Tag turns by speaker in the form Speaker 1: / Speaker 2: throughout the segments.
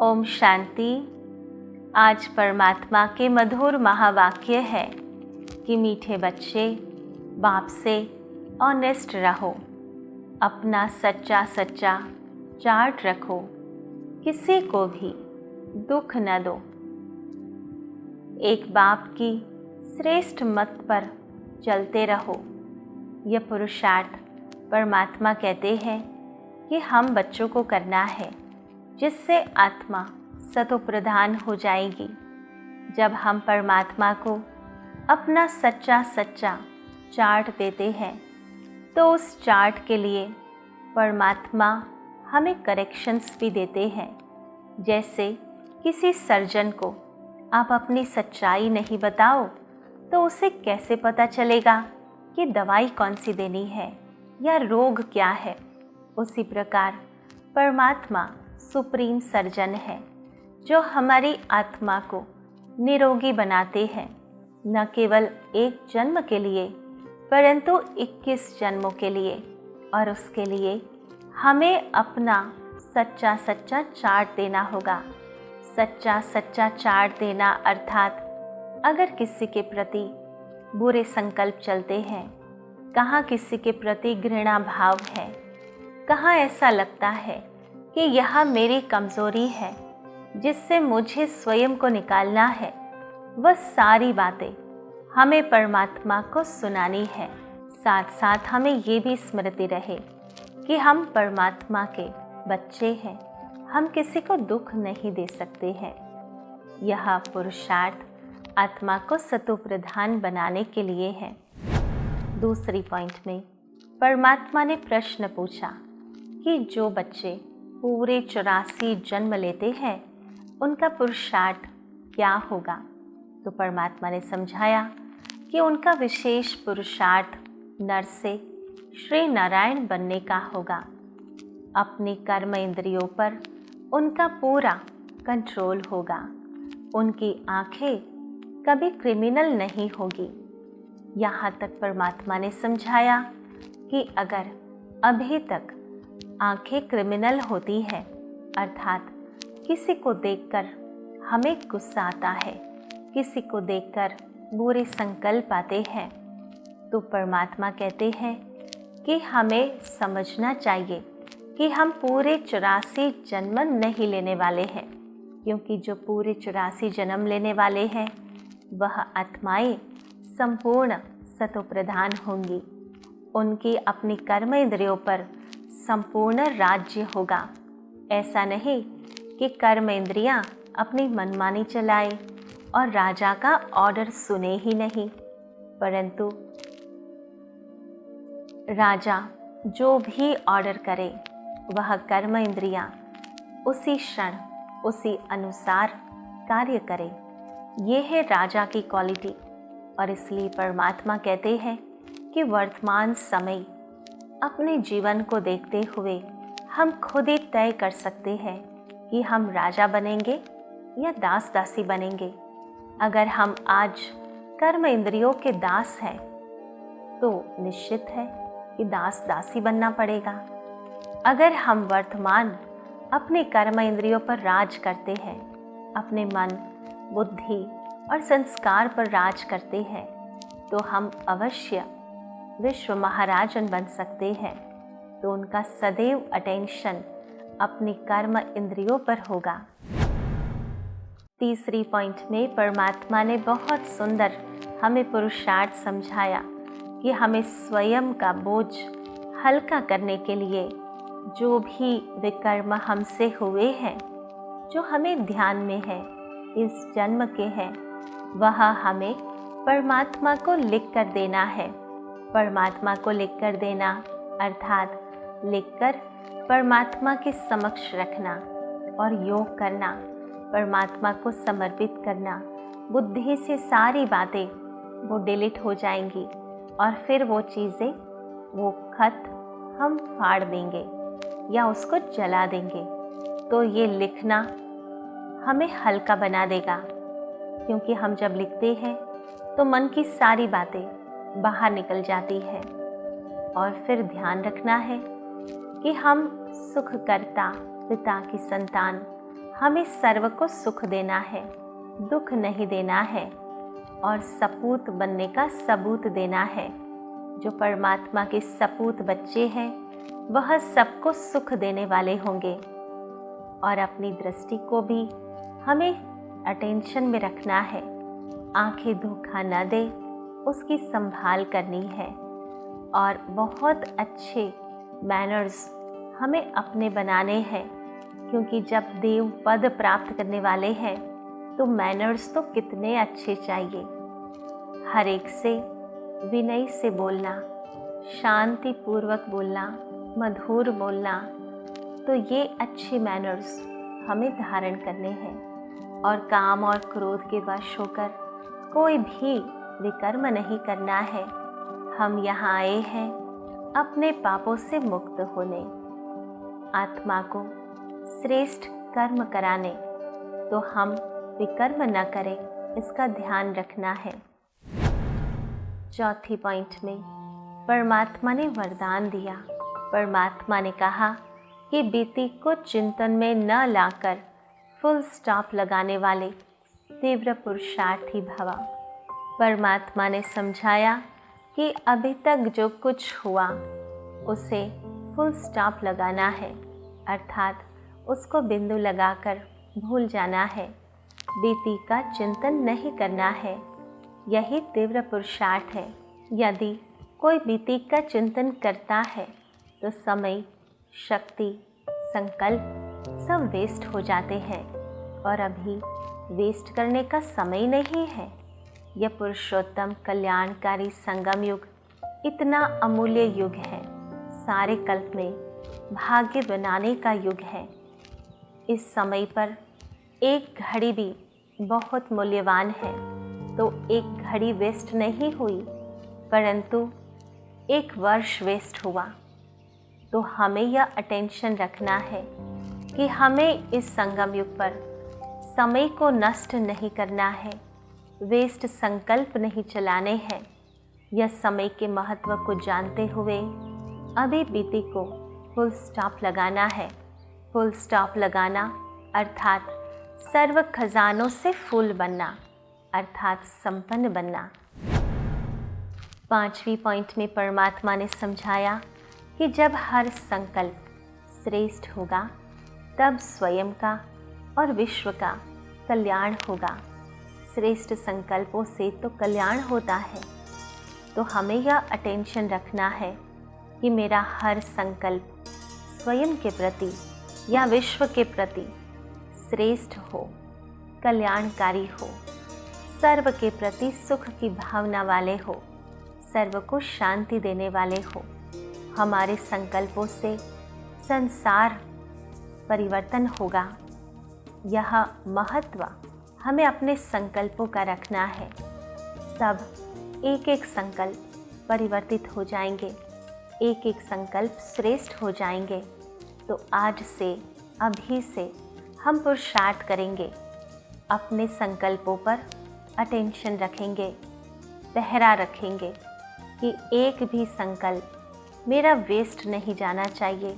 Speaker 1: ओम शांति। आज परमात्मा के मधुर महावाक्य है कि मीठे बच्चे, बाप से ऑनेस्ट रहो, अपना सच्चा सच्चा चार्ट रखो, किसी को भी दुख न दो। एक बाप की श्रेष्ठ मत पर चलते रहो। यह पुरुषार्थ परमात्मा कहते हैं कि हम बच्चों को करना है, जिससे आत्मा सतोप्रधान हो जाएगी। जब हम परमात्मा को अपना सच्चा सच्चा चार्ट देते हैं, तो उस चार्ट के लिए परमात्मा हमें करेक्शंस भी देते हैं। जैसे किसी सर्जन को आप अपनी सच्चाई नहीं बताओ तो उसे कैसे पता चलेगा कि दवाई कौन सी देनी है या रोग क्या है। उसी प्रकार परमात्मा सुप्रीम सर्जन है, जो हमारी आत्मा को निरोगी बनाते हैं, न केवल एक जन्म के लिए परंतु 21 जन्मों के लिए। और उसके लिए हमें अपना सच्चा सच्चा चार्ट देना होगा। सच्चा सच्चा चार्ट देना अर्थात अगर किसी के प्रति बुरे संकल्प चलते हैं, कहाँ किसी के प्रति घृणा भाव है, कहाँ ऐसा लगता है कि यह मेरी कमज़ोरी है जिससे मुझे स्वयं को निकालना है, वह सारी बातें हमें परमात्मा को सुनानी है। साथ साथ हमें ये भी स्मृति रहे कि हम परमात्मा के बच्चे हैं, हम किसी को दुख नहीं दे सकते हैं। यह पुरुषार्थ आत्मा को सतोप्रधान बनाने के लिए है। दूसरी पॉइंट में परमात्मा ने प्रश्न पूछा कि जो बच्चे पूरे 84 जन्म लेते हैं, उनका पुरुषार्थ क्या होगा। तो परमात्मा ने समझाया कि उनका विशेष पुरुषार्थ नर से श्री नारायण बनने का होगा। अपनी कर्म इंद्रियों पर उनका पूरा कंट्रोल होगा। उनकी आंखें कभी क्रिमिनल नहीं होगी। यहाँ तक परमात्मा ने समझाया कि अगर अभी तक आंखें क्रिमिनल होती है, अर्थात किसी को देखकर हमें गुस्सा आता है, किसी को देखकर बुरे संकल्प आते हैं, तो परमात्मा कहते हैं कि हमें समझना चाहिए कि हम पूरे 84 जन्म नहीं लेने वाले हैं, क्योंकि जो पूरे 84 जन्म लेने वाले हैं वह आत्माएं संपूर्ण सतोप्रधान होंगी। उनकी अपनी कर्म इंद्रियों पर संपूर्ण राज्य होगा। ऐसा नहीं कि कर्म इंद्रियां अपनी मनमानी चलाए और राजा का ऑर्डर सुने ही नहीं, परंतु राजा जो भी ऑर्डर करे वह कर्म इंद्रियां उसी क्षण उसी अनुसार कार्य करे। ये है राजा की क्वालिटी। और इसलिए परमात्मा कहते हैं कि वर्तमान समय अपने जीवन को देखते हुए हम खुद ही तय कर सकते हैं कि हम राजा बनेंगे या दास दासी बनेंगे। अगर हम आज कर्म इंद्रियों के दास हैं, तो निश्चित है कि दास दासी बनना पड़ेगा। अगर हम वर्तमान अपने कर्म इंद्रियों पर राज करते हैं, अपने मन, बुद्धि और संस्कार पर राज करते हैं, तो हम अवश्य विश्व महाराजन बन सकते हैं। तो उनका सदैव अटेंशन अपनी कर्म इंद्रियों पर होगा। तीसरी पॉइंट में परमात्मा ने बहुत सुंदर हमें पुरुषार्थ समझाया कि हमें स्वयं का बोझ हल्का करने के लिए जो भी विकर्म हमसे हुए हैं, जो हमें ध्यान में है, इस जन्म के हैं, वह हमें परमात्मा को लिख कर देना है। परमात्मा को लिख कर देना अर्थात लिखकर परमात्मा के समक्ष रखना और योग करना, परमात्मा को समर्पित करना। बुद्धि से सारी बातें वो डिलीट हो जाएंगी और फिर वो चीज़ें, वो खत हम फाड़ देंगे या उसको जला देंगे। तो ये लिखना हमें हल्का बना देगा, क्योंकि हम जब लिखते हैं तो मन की सारी बातें बाहर निकल जाती है। और फिर ध्यान रखना है कि हम सुख करता पिता की संतान, हमें सर्व को सुख देना है, दुख नहीं देना है और सपूत बनने का सबूत देना है। जो परमात्मा के सपूत बच्चे हैं वह सबको सुख देने वाले होंगे। और अपनी दृष्टि को भी हमें अटेंशन में रखना है। आंखें धोखा न दे, उसकी संभाल करनी है। और बहुत अच्छे मैनर्स हमें अपने बनाने हैं, क्योंकि जब देव पद प्राप्त करने वाले हैं तो मैनर्स तो कितने अच्छे चाहिए। हर एक से विनय से बोलना, शांति पूर्वक बोलना, मधुर बोलना, तो ये अच्छे मैनर्स हमें धारण करने हैं। और काम और क्रोध के वश होकर कोई भी विकर्म नहीं करना है। हम यहाँ आए हैं अपने पापों से मुक्त होने, आत्मा को श्रेष्ठ कर्म कराने। तो हम विकर्म न करें, इसका ध्यान रखना है। चौथी पॉइंट में परमात्मा ने वरदान दिया। परमात्मा ने कहा कि बीती को चिंतन में न लाकर फुल स्टॉप लगाने वाले तीव्र पुरुषार्थी भवा। परमात्मा ने समझाया कि अभी तक जो कुछ हुआ उसे फुल स्टॉप लगाना है, अर्थात उसको बिंदु लगाकर भूल जाना है। बीती का चिंतन नहीं करना है, यही तीव्र पुरुषार्थ है। यदि कोई बीती का चिंतन करता है तो समय, शक्ति, संकल्प सब वेस्ट हो जाते हैं। और अभी वेस्ट करने का समय नहीं है। यह पुरुषोत्तम कल्याणकारी संगम युग इतना अमूल्य युग है, सारे कल्प में भाग्य बनाने का युग है। इस समय पर एक घड़ी भी बहुत मूल्यवान है। तो एक घड़ी वेस्ट नहीं हुई, परंतु एक वर्ष वेस्ट हुआ। तो हमें यह अटेंशन रखना है कि हमें इस संगम युग पर समय को नष्ट नहीं करना है, वेस्ट संकल्प नहीं चलाने हैं। यह समय के महत्व को जानते हुए अभी बीती को फुल स्टॉप लगाना है। फुल स्टॉप लगाना अर्थात सर्व खजानों से फुल बनना, अर्थात संपन्न बनना। पांचवी पॉइंट में परमात्मा ने समझाया कि जब हर संकल्प श्रेष्ठ होगा तब स्वयं का और विश्व का कल्याण होगा। श्रेष्ठ संकल्पों से तो कल्याण होता है। तो हमें यह अटेंशन रखना है कि मेरा हर संकल्प स्वयं के प्रति या विश्व के प्रति श्रेष्ठ हो, कल्याणकारी हो, सर्व के प्रति सुख की भावना वाले हो, सर्व को शांति देने वाले हो। हमारे संकल्पों से संसार परिवर्तन होगा। यह महत्व हमें अपने संकल्पों का रखना है। तब एक एक संकल्प परिवर्तित हो जाएंगे, एक एक संकल्प श्रेष्ठ हो जाएंगे। तो आज से, अभी से हम पुरुषार्थ करेंगे, अपने संकल्पों पर अटेंशन रखेंगे, पहरा रखेंगे कि एक भी संकल्प मेरा वेस्ट नहीं जाना चाहिए,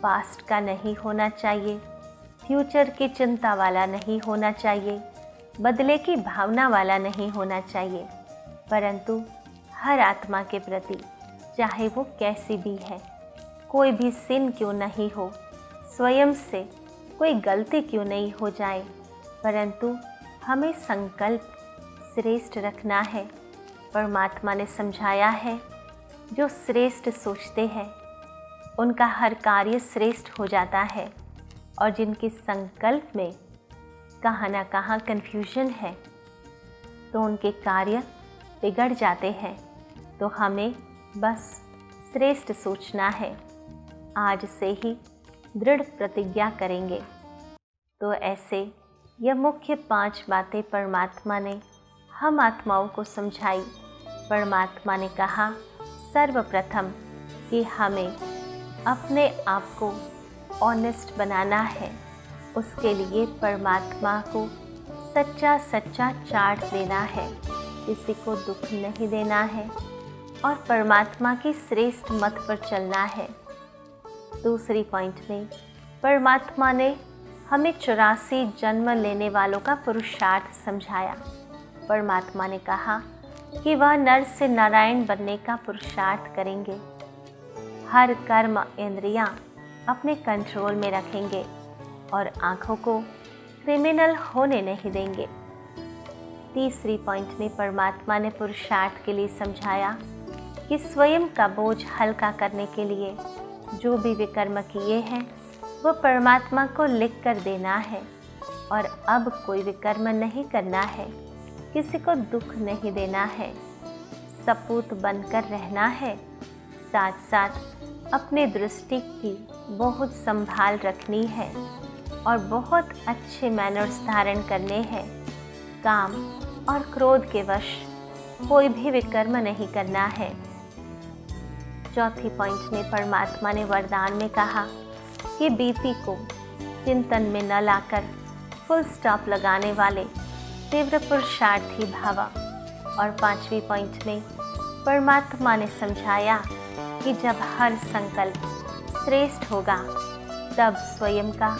Speaker 1: पास्ट का नहीं होना चाहिए, फ्यूचर की चिंता वाला नहीं होना चाहिए, बदले की भावना वाला नहीं होना चाहिए, परंतु हर आत्मा के प्रति, चाहे वो कैसी भी है, कोई भी सिन क्यों नहीं हो, स्वयं से कोई गलती क्यों नहीं हो जाए, परंतु हमें संकल्प श्रेष्ठ रखना है। परमात्मा ने समझाया है, जो श्रेष्ठ सोचते हैं उनका हर कार्य श्रेष्ठ हो जाता है, और जिनके संकल्प में कहाँ ना कहाँ कन्फ्यूजन है तो उनके कार्य बिगड़ जाते हैं। तो हमें बस श्रेष्ठ सोचना है। आज से ही दृढ़ प्रतिज्ञा करेंगे। तो ऐसे यह मुख्य 5 बातें परमात्मा ने हम आत्माओं को समझाई। परमात्मा ने कहा सर्वप्रथम कि हमें अपने आप को ऑनेस्ट बनाना है। उसके लिए परमात्मा को सच्चा सच्चा चार्ट देना है, किसी को दुख नहीं देना है और परमात्मा की श्रेष्ठ मत पर चलना है। दूसरी पॉइंट में परमात्मा ने हमें 84 जन्म लेने वालों का पुरुषार्थ समझाया। परमात्मा ने कहा कि वह नर से नारायण बनने का पुरुषार्थ करेंगे। हर कर्म इंद्रियां अपने कंट्रोल में रखेंगे और आँखों को क्रिमिनल होने नहीं देंगे। तीसरी पॉइंट में परमात्मा ने पुरुषार्थ के लिए समझाया कि स्वयं का बोझ हल्का करने के लिए जो भी विकर्म किए हैं वो परमात्मा को लिख कर देना है और अब कोई विकर्म नहीं करना है, किसी को दुख नहीं देना है, सपूत बनकर रहना है, साथ साथ अपने दृष्टि की बहुत संभाल रखनी है और बहुत अच्छे मैनर्स धारण करने हैं। काम और क्रोध के वश कोई भी विकर्म नहीं करना है। चौथी पॉइंट में परमात्मा ने वरदान में कहा कि बीपी को चिंतन में न लाकर फुल स्टॉप लगाने वाले तीव्र पुरुषार्थी भव। और पांचवी पॉइंट में परमात्मा ने समझाया कि जब हर संकल्प श्रेष्ठ होगा तब स्वयं का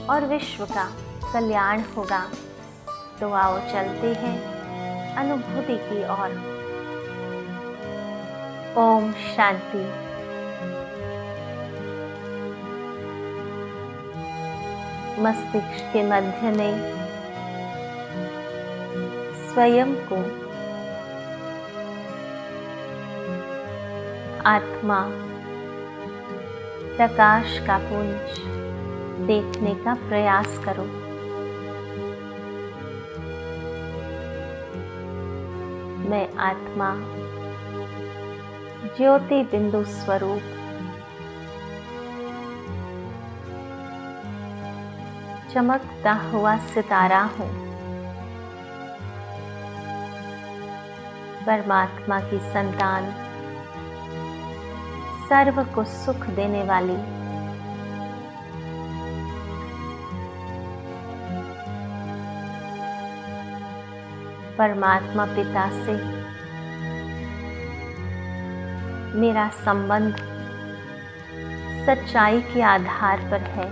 Speaker 1: और विश्व का कल्याण होगा। तो आओ चलते हैं अनुभूति की ओर। ओम शांति। मस्तिष्क के मध्य में स्वयं को आत्मा प्रकाश का पुंज देखने का प्रयास करो। मैं आत्मा ज्योति बिंदु स्वरूप चमकता हुआ सितारा हूँ। परमात्मा की संतान, सर्व को सुख देने वाली, परमात्मा पिता से मेरा संबंध सच्चाई के आधार पर है।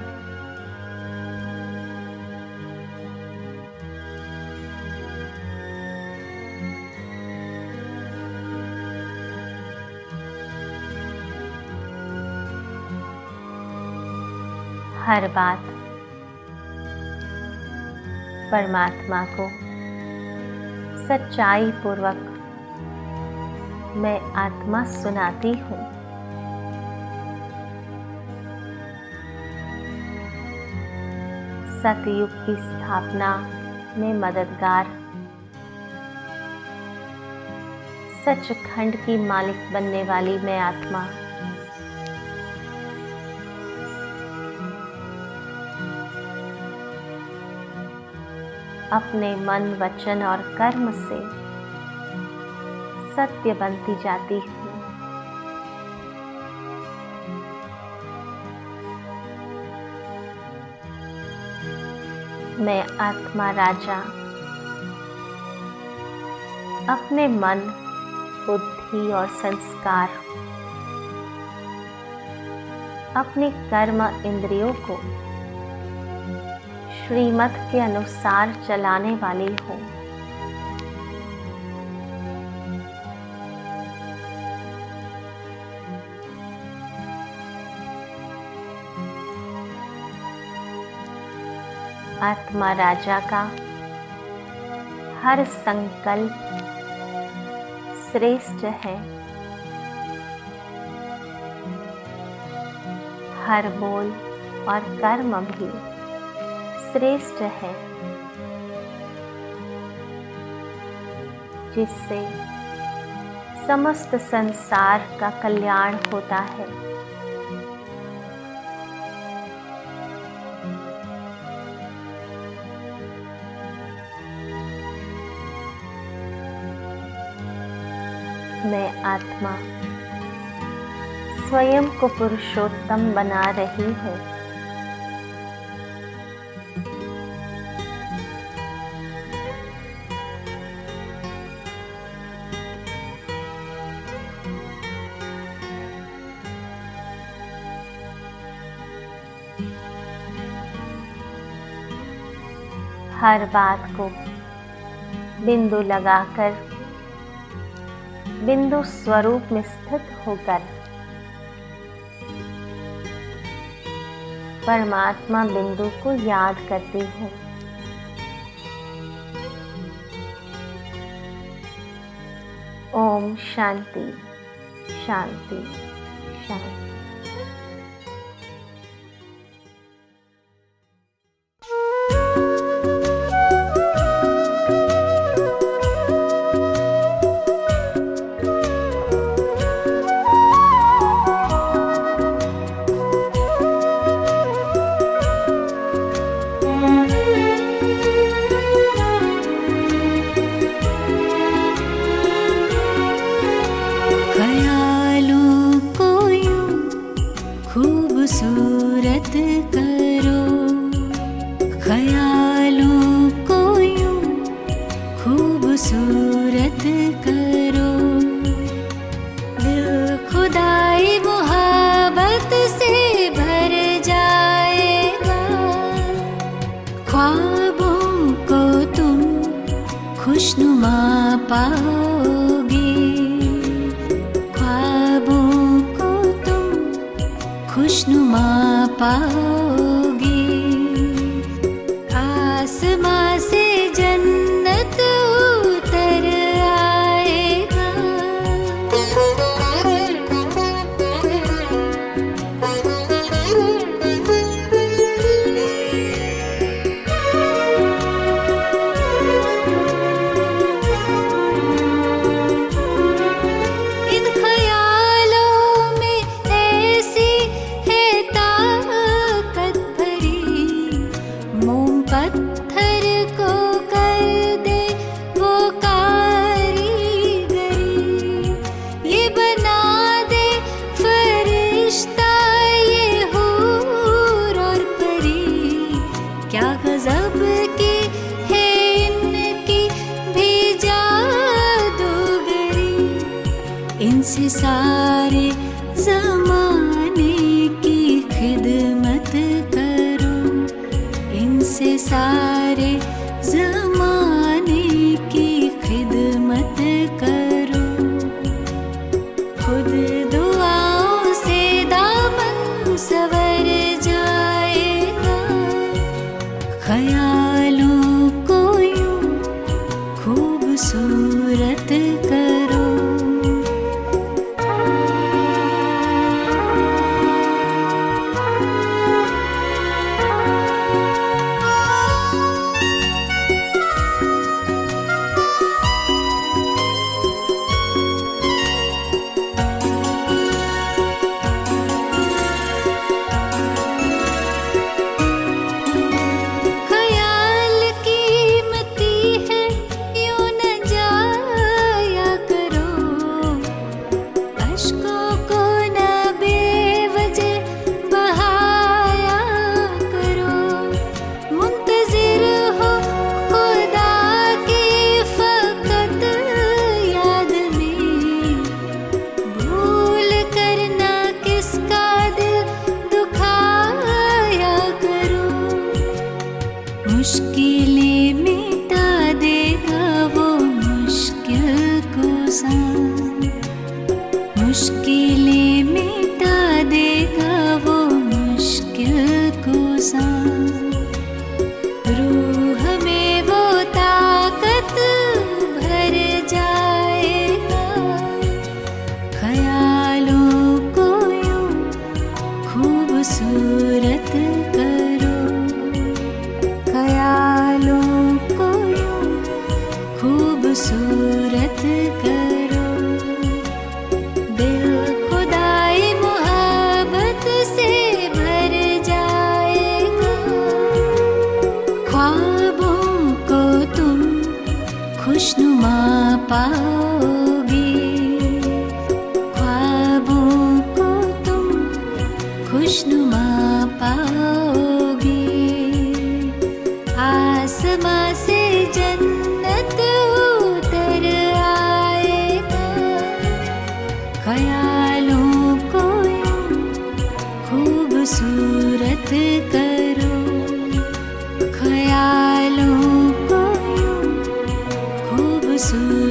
Speaker 1: हर बात परमात्मा को सच्चाई पूर्वक मैं आत्मा सुनाती हूँ। सतयुग की स्थापना में मददगार, सचखंड की मालिक बनने वाली मैं आत्मा अपने मन, वचन और कर्म से सत्य बनती जाती हूँ। मैं आत्मा राजा अपने मन, बुद्धि और संस्कार, अपने कर्म इंद्रियों को श्रीमत के अनुसार चलाने वाली हूँ। आत्मा राजा का हर संकल्प श्रेष्ठ है, हर बोल और कर्म भी श्रेष्ठ है, जिससे समस्त संसार का कल्याण होता है। मैं आत्मा स्वयं को पुरुषोत्तम बना रही हूँ। हर बात को बिंदु लगाकर बिंदु स्वरूप में स्थित होकर परमात्मा बिंदु को याद करती हूँ। ओम शांति शांति शांति।
Speaker 2: खूबसूरत करो, ख्यालों को यूं खूबसूरत करो। दिल खुदाई मोहब्बत से भर जाएगा। ख्वाबों को तुम खुशनुमा पाओगे। खुशनुमा पाओगे। आसमां से जन्नत उतर आएगा। इन ख्यालों में ऐसी पत्थर को कर दे वो कारीगरी। ये बना दे फरिश्ता, ये हूर और परी। क्या गजब की है इनकी भी जादूगरी। इनसे सारे ज़माने की खिदमत करो। इनसे सारे ज़माने की खिदमत करो। खुद दुआओं से दामन संवर जाएगा। ख्यालों को यूं खूबसूरत करो। मुश्किलें मिटा देगा वो मुश्किल को सान। मुश्किलें मिटा देगा वो मुश्किल को सान। रूह में वो ताकत भर जाएगा। ख्यालों को यूं खूबसूरत करो। ख्यालों को यूं खूबसूरत करो। दिल खुदाई मोहब्बत से भर जाएगा। ख्वाबों को तुम खुशनुमा पाओगे। ख्वाबों को तुम खुशनुमा पाओगे। आसमां से जन्नत उतर आएगा। ख्यालों को यूं खूबसूरत करो। ख्यालों सूरज